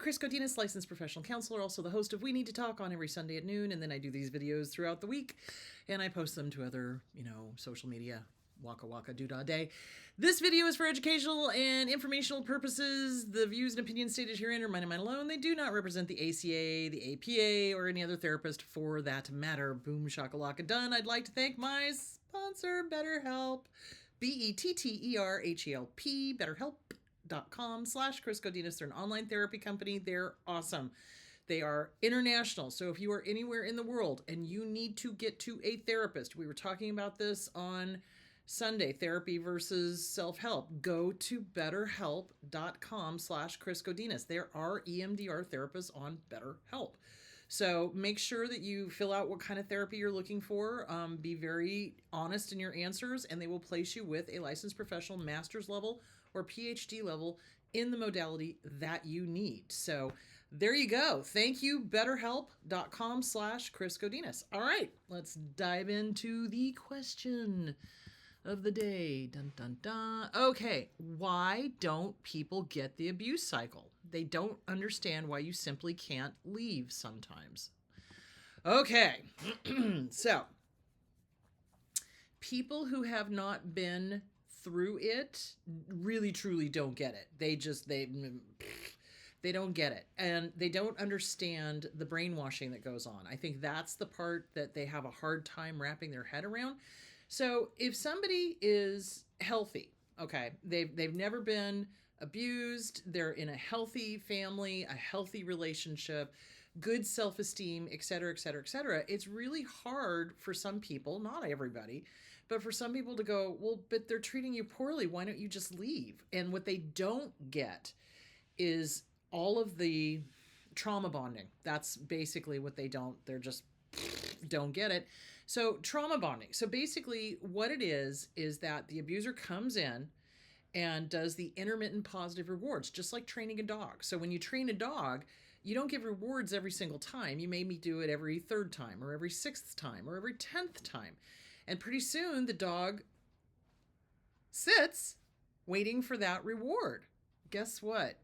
Chris Godinez, licensed professional counselor, also the host of We Need to Talk on every Sunday at noon. And then I do these videos throughout the week and I post them to other, social media. Waka waka doodah day. This video is for educational and informational purposes. The views and opinions stated herein are mine and mine alone. They do not represent the ACA, the APA, or any other therapist for that matter. Boom shakalaka done. I'd like to thank my sponsor, BetterHelp. BetterHelp. BetterHelp.com/Chris Godinez. They're an online therapy company. They're awesome. They are international. So if you are anywhere in the world and you need to get to a therapist, we were talking about this on Sunday, therapy versus self-help. Go to betterhelp.com/Chris Godinez. There are EMDR therapists on BetterHelp. So make sure that you fill out what kind of therapy you're looking for. Be very honest in your answers, and they will place you with a licensed professional, master's level or PhD level in the modality that you need. So there you go. Thank you, betterhelp.com/Chris Godinez. All right, let's dive into the question of the day. Dun, dun, dun. Okay, why don't people get the abuse cycle? They don't understand why you simply can't leave sometimes. Okay, so people who have not been through it really truly don't get it. They don't get it, and they don't understand the brainwashing that goes on. I think that's the part that they have a hard time wrapping their head around. So if somebody is healthy, okay, they've never been abused, they're in a healthy family, a healthy relationship, good self-esteem, et cetera, et cetera, et cetera, it's really hard for some people, not everybody, but for some people to go, well, but they're treating you poorly. Why don't you just leave? And what they don't get is all of the trauma bonding. That's basically what they're just don't get it. So trauma bonding. So basically what it is that the abuser comes in and does the intermittent positive rewards, just like training a dog. So when you train a dog, you don't give rewards every single time. You maybe do it every third time or every sixth time or every 10th time. And pretty soon the dog sits waiting for that reward. Guess what?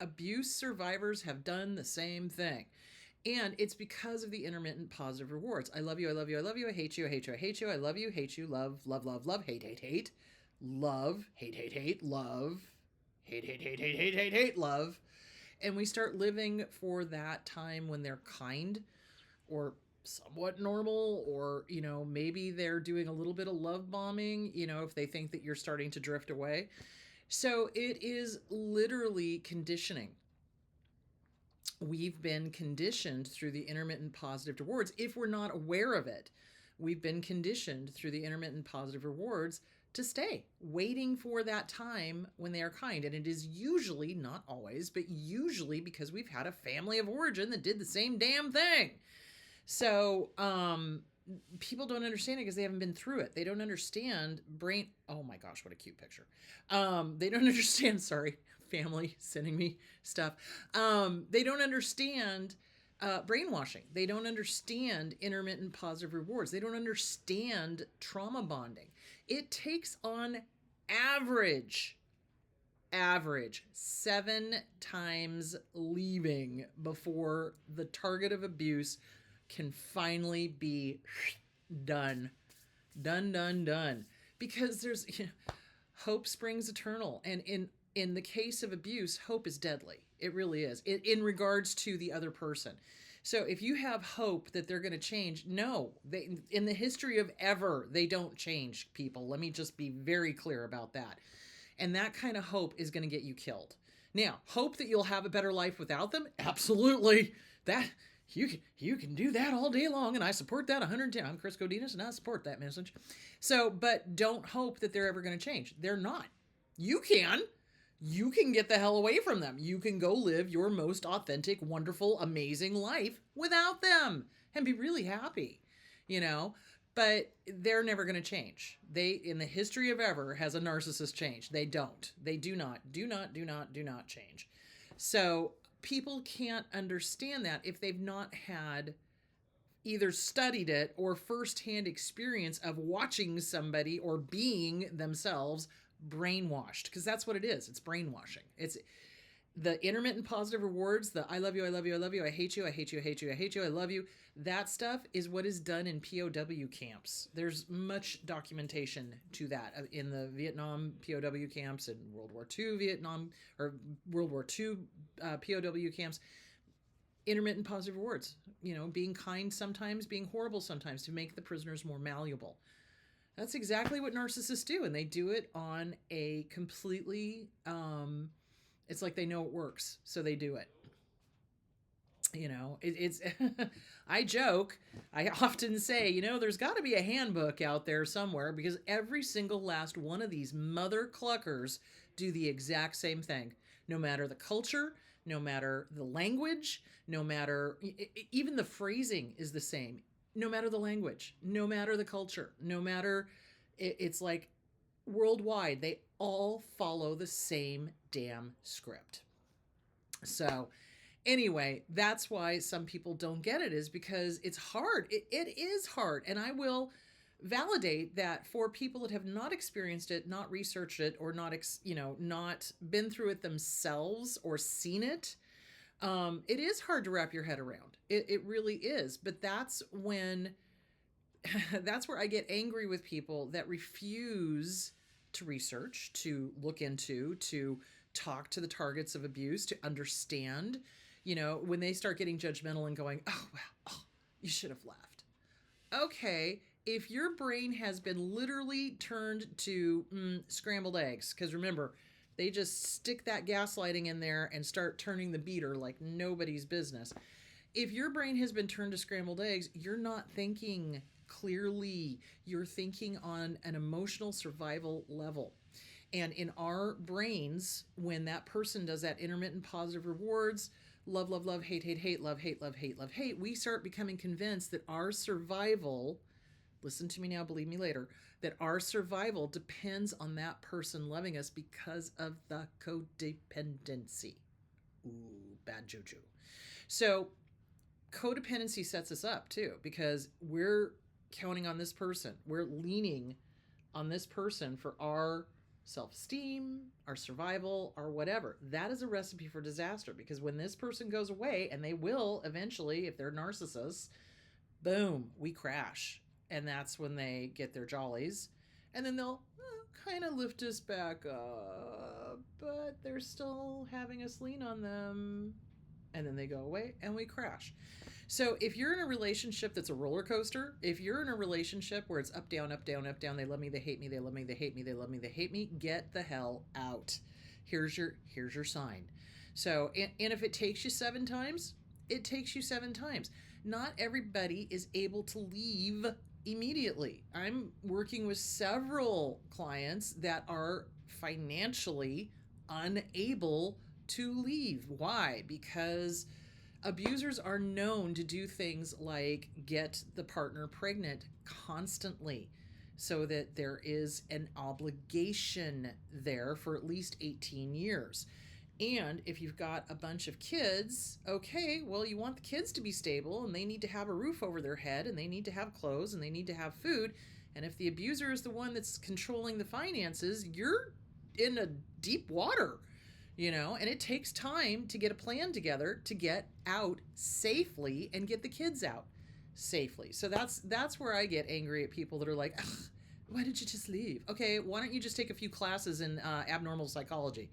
Abuse survivors have done the same thing. And it's because of the intermittent positive rewards. I love you, I love you, I love you, I hate you, I hate you, I hate you, I love you, hate you, love, love, love, love, hate, hate, hate, love, hate, hate, hate, love, hate, hate, hate, hate, hate, hate, hate, love. And we start living for that time when they're kind or somewhat normal, or, maybe they're doing a little bit of love bombing, if they think that you're starting to drift away. So it is literally conditioning. We've been conditioned through the intermittent positive rewards. If we're not aware of it, we've been conditioned through the intermittent positive rewards to stay, waiting for that time when they are kind. And it is usually, not always, but usually because we've had a family of origin that did the same damn thing. So people don't understand it because they haven't been through it. They don't understand brain. Oh my gosh, what a cute picture. They don't understand, sorry, family sending me stuff. They don't understand brainwashing. They don't understand intermittent positive rewards. They don't understand trauma bonding. It takes on average 7 times leaving before the target of abuse can finally be done. Because there's hope springs eternal. And in the case of abuse, hope is deadly. It really is. In regards to the other person. So if you have hope that they're going to change, no, in the history of ever, they don't change people. Let me just be very clear about that. And that kind of hope is going to get you killed. Now, hope that you'll have a better life without them? Absolutely. That you can do that all day long, and I support that 110. I'm Chris Godinez, and I support that message. So, but don't hope that they're ever going to change. They're not. You can. You can get the hell away from them. You can go live your most authentic, wonderful, amazing life without them and be really happy, But they're never going to change. In the history of ever, has a narcissist changed? They don't. They do not change. So people can't understand that if they've not had either studied it or firsthand experience of watching somebody or being themselves brainwashed, because that's what it is. It's brainwashing. The intermittent positive rewards, the I love you, I love you, I love you, I hate you, I hate you, I hate you, I hate you, I love you, that stuff is what is done in POW camps. There's much documentation to that in the Vietnam POW camps and World War II Vietnam or World War II POW camps. Intermittent positive rewards, being kind sometimes, being horrible sometimes to make the prisoners more malleable. That's exactly what narcissists do, and they do it on a completely it's like they know it works, so they do it. It's I joke, I often say, there's got to be a handbook out there somewhere, because every single last one of these mother cluckers do the exact same thing, no matter the culture, no matter the language, no matter even the phrasing is the same, no matter the language, no matter the culture, no matter it's like worldwide, they all follow the same damn script. So anyway, that's why some people don't get it, is because it's hard. It is hard. And I will validate that for people that have not experienced it, not researched it, or not been through it themselves or seen it, it is hard to wrap your head around. It really is. But that's when that's where I get angry with people that refuse to research, to look into, to talk to the targets of abuse, to understand, when they start getting judgmental and going, oh, well, you should have left. Okay, if your brain has been literally turned to scrambled eggs, because remember, they just stick that gaslighting in there and start turning the beater like nobody's business. If your brain has been turned to scrambled eggs, you're not thinking clearly. You're thinking on an emotional survival level. And in our brains, when that person does that intermittent positive rewards, love, love, love, hate, hate, hate, love, hate, love, hate, love, hate, we start becoming convinced that our survival, listen to me now, believe me later, that our survival depends on that person loving us because of the codependency. Ooh, bad juju. So codependency sets us up too, because we're counting on this person. We're leaning on this person for our self-esteem, our survival, our whatever. That is a recipe for disaster, because when this person goes away, and they will eventually, if they're narcissists, boom, we crash. And that's when they get their jollies. And then they'll kind of lift us back up, but they're still having us lean on them. And then they go away and we crash. So if you're in a relationship that's a roller coaster, if you're in a relationship where it's up, down, up, down, up, down, they love me, they hate me, they love me, they hate me, they love me, they hate me, get the hell out. Here's your sign. So, and if it takes you 7 times, it takes you 7 times. Not everybody is able to leave immediately. I'm working with several clients that are financially unable to leave. Why? Because abusers are known to do things like get the partner pregnant constantly, so that there is an obligation there for at least 18 years. And if you've got a bunch of kids, okay, well, you want the kids to be stable, and they need to have a roof over their head, and they need to have clothes, and they need to have food. And if the abuser is the one that's controlling the finances, you're in a deep water. And it takes time to get a plan together to get out safely and get the kids out safely. So that's where I get angry at people that are like, why didn't you just leave? Okay, why don't you just take a few classes in abnormal psychology?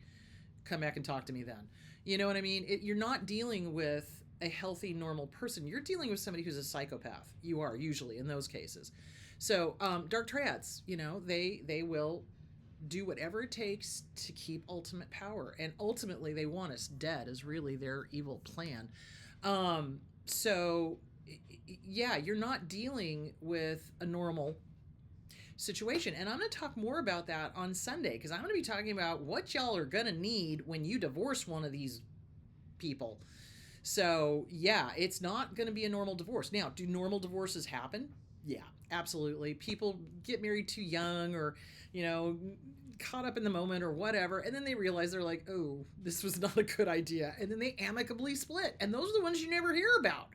Come back and talk to me then. You know what I mean? You're not dealing with a healthy, normal person. You're dealing with somebody who's a psychopath. You are, usually, in those cases. So dark triads, they will do whatever it takes to keep ultimate power, and ultimately they want us dead is really their evil plan. So yeah, you're not dealing with a normal situation, and I'm going to talk more about that on Sunday, because I'm going to be talking about what y'all are going to need when you divorce one of these people. So yeah, it's not going to be a normal divorce. Now, do normal divorces happen? Yeah, absolutely. People get married too young, or caught up in the moment or whatever, and then they realize they're like, oh, this was not a good idea, and then they amicably split. And those are the ones you never hear about.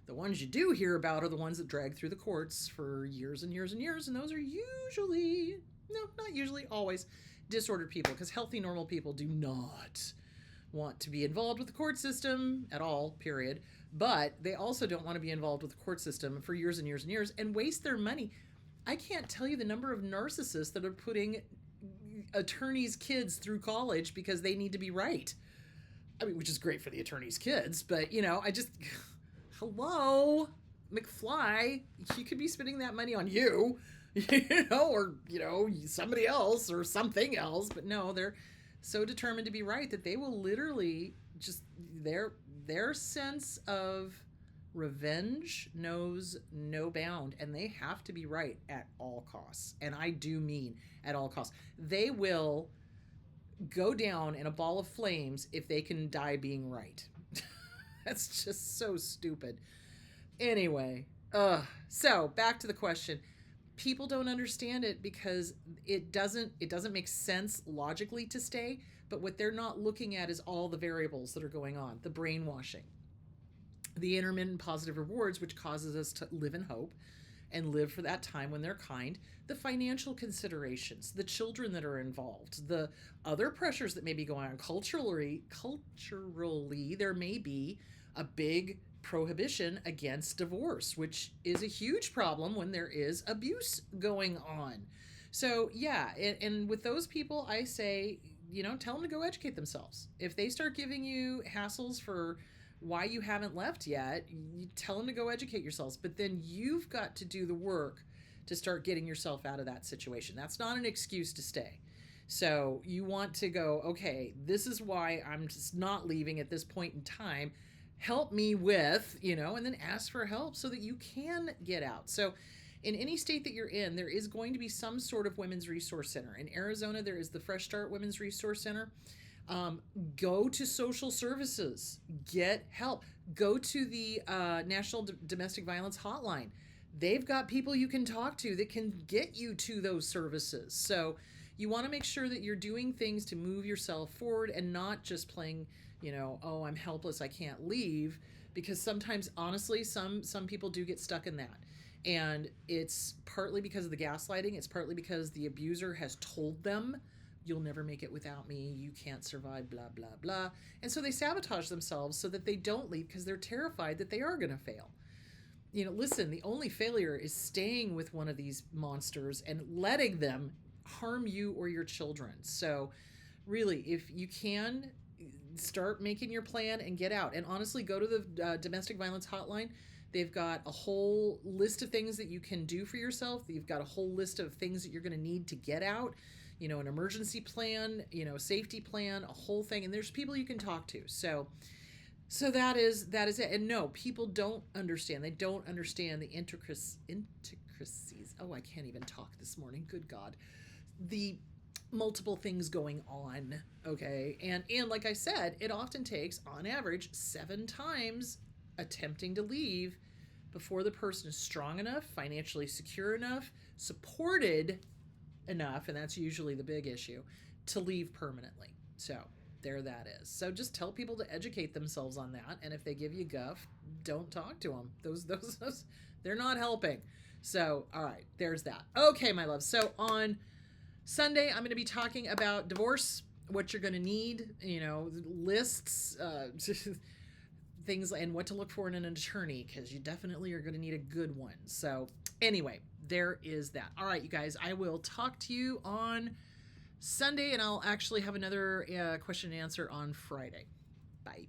The ones you do hear about are the ones that drag through the courts for years and years and years, and those are usually, no, not usually, always disordered people, because healthy, normal people do not want to be involved with the court system at all, period. But they also don't want to be involved with the court system for years and years and years and waste their money. I can't tell you the number of narcissists that are putting attorneys' kids through college because they need to be right. I mean, which is great for the attorneys' kids, but I just, hello, McFly, you could be spending that money on you, or, somebody else or something else. But no, they're so determined to be right that they will literally just, their sense of revenge knows no bound, and they have to be right at all costs. And I do mean at all costs. They will go down in a ball of flames if they can die being right. That's just so stupid. Anyway, so back to the question. People don't understand it because it doesn't make sense logically to stay, but what they're not looking at is all the variables that are going on. The brainwashing, the intermittent positive rewards, which causes us to live in hope and live for that time when they're kind, the financial considerations, the children that are involved, the other pressures that may be going on. Culturally, there may be a big prohibition against divorce, which is a huge problem when there is abuse going on. So yeah, and with those people, I say, tell them to go educate themselves. If they start giving you hassles for why you haven't left yet, you tell them to go educate yourselves. But then you've got to do the work to start getting yourself out of that situation. That's not an excuse to stay. So you want to go, okay, this is why I'm just not leaving at this point in time. Help me with, and then ask for help so that you can get out. So in any state that you're in, there is going to be some sort of women's resource center. In Arizona, there is the Fresh Start Women's Resource Center. Go to social services, get help. Go to the National Domestic Violence Hotline. They've got people you can talk to that can get you to those services. So you want to make sure that you're doing things to move yourself forward and not just playing, oh, I'm helpless, I can't leave. Because sometimes, honestly, some people do get stuck in that. And it's partly because of the gaslighting. It's partly because the abuser has told them, you'll never make it without me, you can't survive, blah, blah, blah. And so they sabotage themselves so that they don't leave because they're terrified that they are going to fail. Listen, the only failure is staying with one of these monsters and letting them harm you or your children. So really, if you can, start making your plan and get out. And honestly, go to the Domestic Violence Hotline. They've got a whole list of things that you can do for yourself. You've got a whole list of things that you're going to need to get out. An emergency plan, safety plan, a whole thing. And there's people you can talk to. So that is it. And no, people don't understand. They don't understand the intricacies. Oh, I can't even talk this morning. Good God. The multiple things going on. Okay. And like I said, it often takes on average 7 times attempting to leave before the person is strong enough, financially secure enough, supported enough, and that's usually the big issue, to leave permanently. So there that is. So just tell people to educate themselves on that, and if they give you guff, don't talk to them. Those they're not helping. So all right, there's that. Okay, my love. So on Sunday, I'm going to be talking about divorce, what you're going to need, lists, things, and what to look for in an attorney, because you definitely are going to need a good one. So anyway, there is that. All right, you guys, I will talk to you on Sunday, and I'll actually have another question and answer on Friday. Bye.